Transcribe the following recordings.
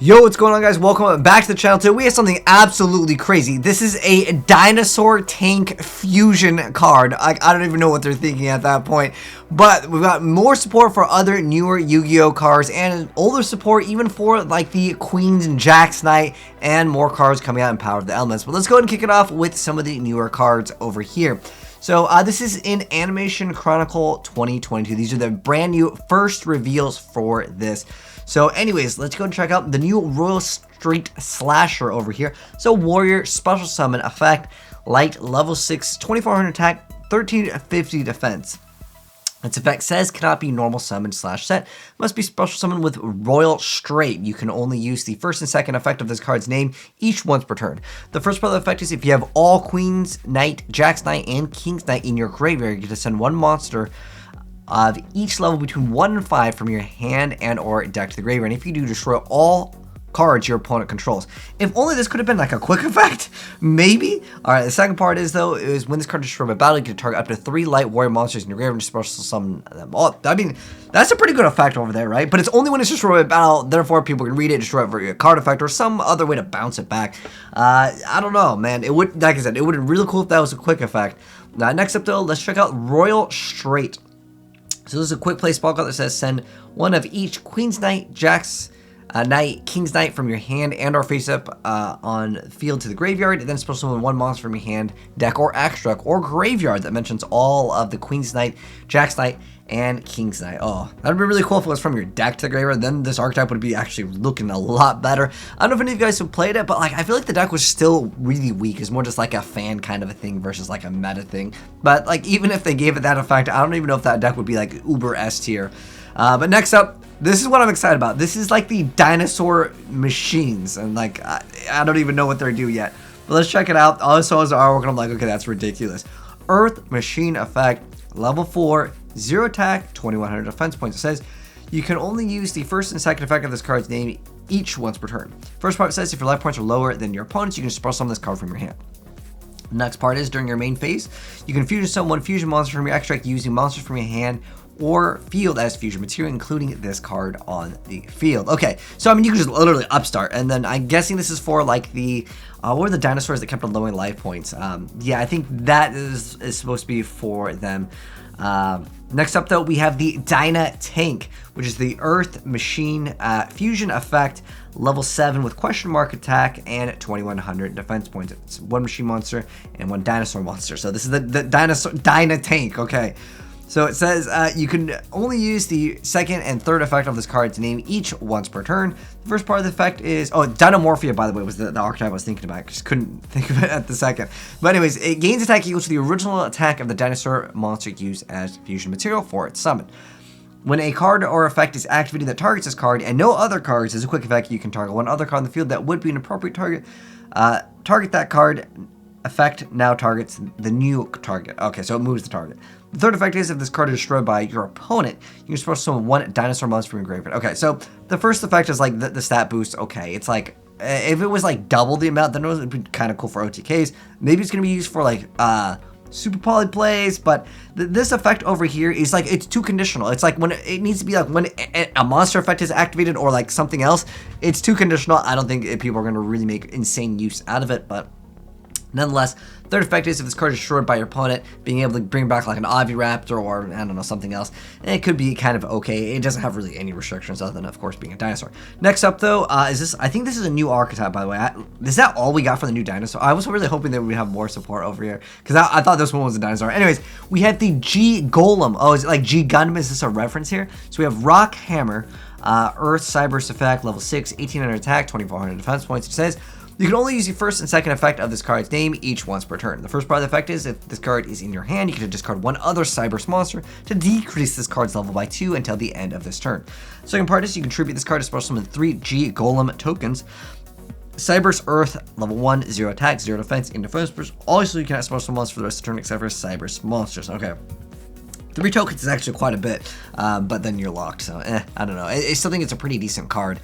Yo, what's going on, guys? Welcome back to the channel. Today we have something absolutely crazy. This is a dinosaur tank fusion card. I don't even know what they're thinking at that point. But we've got more support for other newer Yu-Gi-Oh cards and older support even for like the Queens and Jacks Knight and more cards coming out in Power of the Elements. But let's go ahead and kick it off with some of the newer cards over here. So this is in Animation Chronicle 2022. These are the brand new first reveals for this. So anyways, let's go and check out the new Royal Street Slasher over here. So Warrior, Special Summon, Effect, Light, Level 6, 2400 attack, 1350 defense. Its effect says cannot be normal summon / set. Must be special summon with Royal Straight. You can only use the first and second effect of this card's name each once per turn. The first part of the effect is if you have all Queen's Knight, Jack's Knight, and King's Knight in your graveyard, you get to send one monster of each level between 1 and 5 from your hand and or deck to the graveyard. And if you do, destroy all cards your opponent controls. If only this could have been like a quick effect, maybe. All right, the second part is though is when this card is destroyed by battle, you can target up to 3 light warrior monsters in your graveyard and special summon them all. I mean, that's a pretty good effect over there, right? But it's only when it's destroyed by battle, therefore people can read it, destroy it for a card effect or some other way to bounce it back. I don't know, man. It would, like I said, it would have been really cool if that was a quick effect. Next up though, let's check out Royal Straight. So this is a quick play spell card that says send one of each Queen's Knight, Jack's Knight, King's Knight from your hand and or face up on field to the graveyard, and then special summon one monster from your hand, deck, or extra or graveyard that mentions all of the Queen's Knight, Jack's Knight, and King's Knight. Oh, that would be really cool if it was from your deck to the graveyard. Then this archetype would be actually looking a lot better. I don't know if any of you guys have played it, but like I feel like the deck was still really weak. It's more just like a fan kind of a thing versus like a meta thing. But like even if they gave it that effect, I don't even know if that deck would be like uber S tier. But next up, this is what I'm excited about. This is like the Dinosaur Machines, and like I don't even know what they're doing yet. But let's check it out. All I saw was the artwork, and I'm like, okay, that's ridiculous. Earth Machine effect, level 4, 0 attack, 2100 defense points. It says you can only use the first and second effect of this card's name each once per turn. First part says if your life points are lower than your opponent's, you can special summon this card from your hand. Next part is during your main phase, you can fusion summon one fusion monster from your extract using monsters from your hand or field as fusion material, including this card on the field. Okay, so I mean, you can just literally upstart, and then I'm guessing this is for like the what were the dinosaurs that kept on lowering life points? Yeah, I think that is supposed to be for them. Next up though, we have the Dyna Tank, which is the Earth Machine fusion effect, level 7 with question mark attack and 2100 defense points. It's one machine monster and one dinosaur monster. So this is the Dyna Tank. Okay. So it says you can only use the second and third effect of this card's name each once per turn. The first part of the effect is, oh, Dinomorphia, by the way, was the archetype I was thinking about. I just couldn't think of it at the second. But anyways, it gains attack equal to the original attack of the dinosaur monster used as fusion material for its summon. When a card or effect is activated that targets this card and no other cards, as a quick effect, you can target one other card on the field that would be an appropriate target. Target that card. Effect now targets the new target. Okay, so it moves the target. The third effect is if this card is destroyed by your opponent, you can special summon one dinosaur monster from your graveyard. Okay, so the first effect is like the stat boost. Okay, it's like if it was like double the amount, then it would be kind of cool for OTKs. Maybe it's gonna be used for like super poly plays, but this effect over here is like it's too conditional. It's like when it needs to be like when a monster effect is activated or like something else. It's too conditional. I don't think people are gonna really make insane use out of it, but nonetheless, third effect is if this card is destroyed by your opponent, being able to bring back like an Oviraptor or, I don't know, something else. And it could be kind of okay. It doesn't have really any restrictions other than, of course, being a dinosaur. Next up, though, is this, I think this is a new archetype, by the way. Is that all we got for the new dinosaur? I was really hoping that we'd have more support over here, because I thought this one was a dinosaur. Anyways, we had the G Golem. Oh, is it like G Gundam? Is this a reference here? So we have Rock Hammer, Earth Cyberse effect, level 6, 1800 attack, 2400 defense points. It says you can only use the first and second effect of this card's name each once per turn. The first part of the effect is if this card is in your hand, you can discard one other Cyberse monster to decrease this card's level by 2 until the end of this turn. The second part is you contribute this card to special summon 3 G Golem tokens. Cyberse Earth, level 1, 0 attack, 0 defense, in defense. Also, you cannot special summon monsters for the rest of the turn except for Cyberse monsters. Okay. 3 tokens is actually quite a bit, but then you're locked, so I don't know. I still think it's a pretty decent card.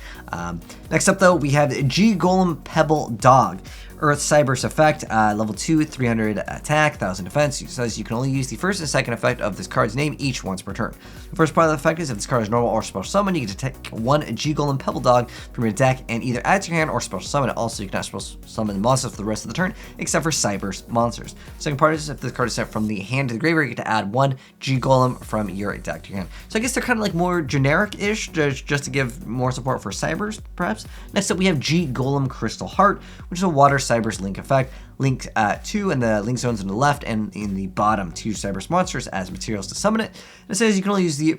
Next up, though, we have G Golem Pebble Dog. Earth Cyber's effect, level 2, 300 attack, 1000 defense. It says you can only use the first and second effect of this card's name each once per turn. The first part of the effect is if this card is normal or special summon, you get to take one G-Golem Pebble Dog from your deck and either add to your hand or special summon it. Also, you cannot special summon monsters for the rest of the turn, except for Cyber's monsters. Second part is if this card is sent from the hand to the graveyard, you get to add one G-Golem from your deck to your hand. So I guess they're kind of like more generic-ish, just to give more support for Cybers, perhaps. Next up, we have G-Golem Crystal Heart, which is a Water Cybers Link effect. Link 2 and the link zones on the left and in the bottom 2 Cybers monsters as materials to summon it. And it says you can only use the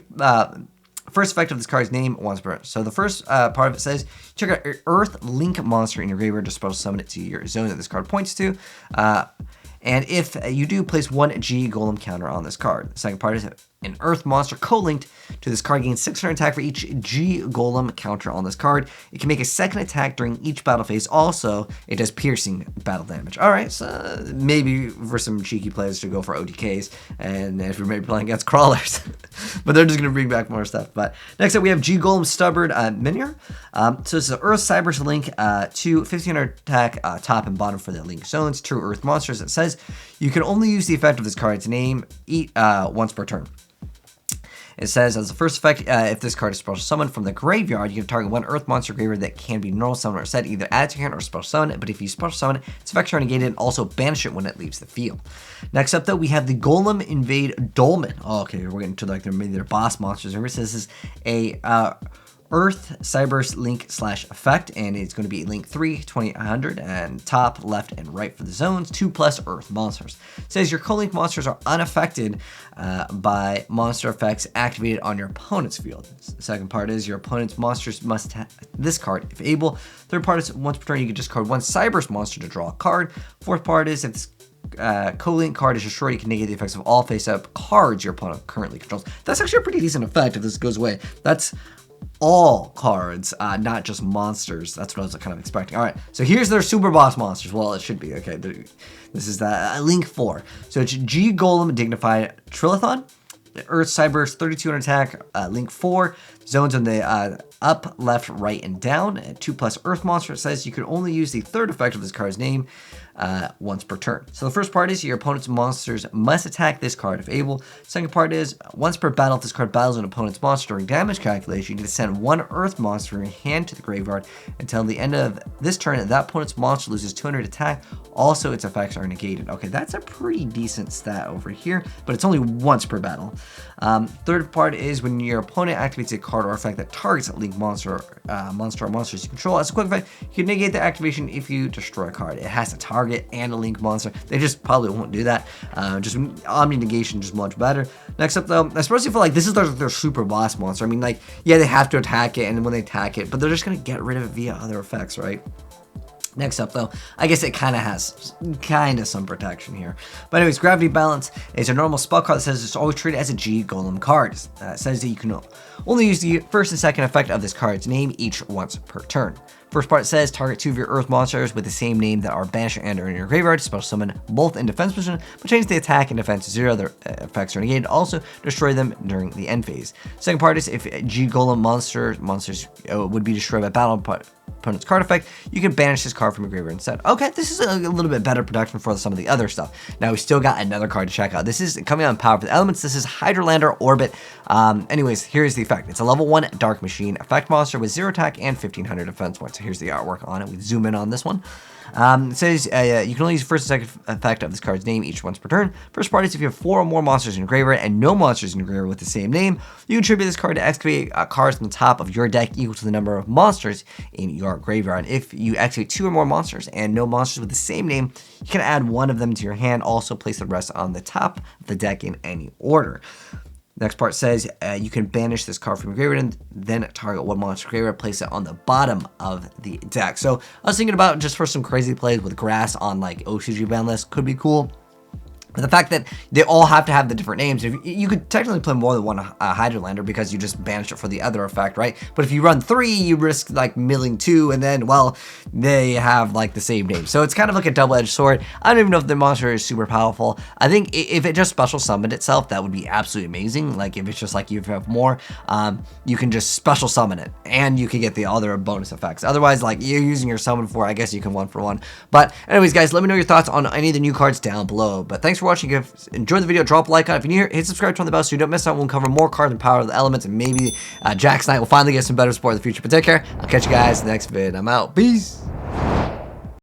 first effect of this card's name once per turn. So the first part of it says, check out Earth Link monster in your graveyard to special summon it to your zone that this card points to. And if you do, place one G-Golem counter on this card. The second part is an Earth monster co-linked to this card gains 600 attack for each G-Golem counter on this card. It can make a second attack during each battle phase. Also, it does piercing battle damage. All right, so maybe for some cheeky players to go for OTKs, and if you're maybe playing against crawlers. But they're just going to bring back more stuff. But next up, we have G-Golem Stubborn Minior. So this is an Earth Cybers Link, 1500 attack, top and bottom for the link zones. 2 Earth monsters. It says you can only use the effect of this card's name once per turn. It says, as the first effect, if this card is special summoned from the graveyard, you can target one Earth monster graveyard that can be normal summon or set, either add to your hand or special summon it. But if you special summon it, its effects are negated and also banish it when it leaves the field. Next up, though, we have the Golem Invade Dolmen. Oh, okay, we're getting to like their boss monsters. Remember, this is a Earth Cybers Link / effect, and it's going to be link 3, 2000, and top, left, and right for the zones, 2+ Earth monsters. It says your co-link monsters are unaffected by monster effects activated on your opponent's field. The second part is your opponent's monsters must have this card if able. Third part is once per turn you can discard one Cybers monster to draw a card. Fourth part is if this co-link card is destroyed, you can negate the effects of all face-up cards your opponent currently controls. That's actually a pretty decent effect if this goes away. That's all cards, not just monsters. That's what I was kind of expecting. All right, so here's their super boss monsters. Well, it should be. Okay, this is the link 4. So it's G-Golem Dignified Trilothon, Earth Cybers 3200 attack, link 4, zones on the up, left, right, and down, 2+ Earth monster. It says you can only use the third effect of this card's name once per turn. So the first part is your opponent's monsters must attack this card if able. Second part is once per battle, if this card battles an opponent's monster during damage calculation, you get to send one Earth monster from your hand to the graveyard until the end of this turn. That opponent's monster loses 200 attack. Also, its effects are negated. Okay, that's a pretty decent stat over here, but it's only once per battle. Third part is when your opponent activates a card or effect that targets a link monster or monsters you control. As a quick effect, you can negate the activation if you destroy a card. It has to target and a link monster. They just probably won't do that. Just Omni negation, just much better. Next up, though, especially for like this is their super boss monster. I mean, like, yeah, they have to attack it, and then when they attack it, but they're just gonna get rid of it via other effects, right? Next up, though, I guess it kind of has some protection here. But anyways, Gravity Balance is a normal spell card that says it's always treated as a G-Golem card. It says that you can only use the first and second effect of this card's name each once per turn. First part says target 2 of your Earth monsters with the same name that are banished and are in your graveyard. Special summon both in defense position, but change the attack and defense to 0. Their effects are negated. Also, destroy them during the end phase. Second part is if G-Golem monsters would be destroyed by battle opponent's card effect, you can banish this card from your graveyard instead. Okay, this is a little bit better protection for some of the other stuff. Now, we still got another card to check out. This is coming out in Power for the Elements. This is Hydrolander Orbit. Anyways, here's the effect. It's a level 1 Dark Machine effect monster with 0 attack and 1500 defense points. So here's the artwork on it. We zoom in on this one. It says you can only use the first and second effect of this card's name each once per turn. First part is if you have 4 or more monsters in your graveyard and no monsters in your graveyard with the same name, you contribute this card to excavate cards from the top of your deck equal to the number of monsters in your graveyard. If you activate 2 or more monsters and no monsters with the same name, you can add one of them to your hand. Also, place the rest on the top of the deck in any order. Next part says you can banish this card from your graveyard and then target one monster graveyard, place it on the bottom of the deck. So I was thinking about just for some crazy plays with grass on like OCG ban list could be cool. But the fact that they all have to have the different names, if you could technically play more than one Hydrolander because you just banished it for the other effect, right? But if you run 3, you risk like milling 2, and then, well, they have like the same name. So it's kind of like a double-edged sword. I don't even know if the monster is super powerful. I think if it just special summoned itself, that would be absolutely amazing. Like if it's just like you have more, you can just special summon it, and you can get the other bonus effects. Otherwise, like you're using your summon for, I guess you can 1-for-1. But anyways, guys, let me know your thoughts on any of the new cards down below. But thanks for watching. If you enjoyed the video, drop a like on it. If you're new here, hit subscribe, turn on the bell so you don't miss out. We'll cover more cards and power of the elements, and maybe Jack's Knight will finally get some better support in the future. But take care. I'll catch you guys in the next vid. I'm out. Peace.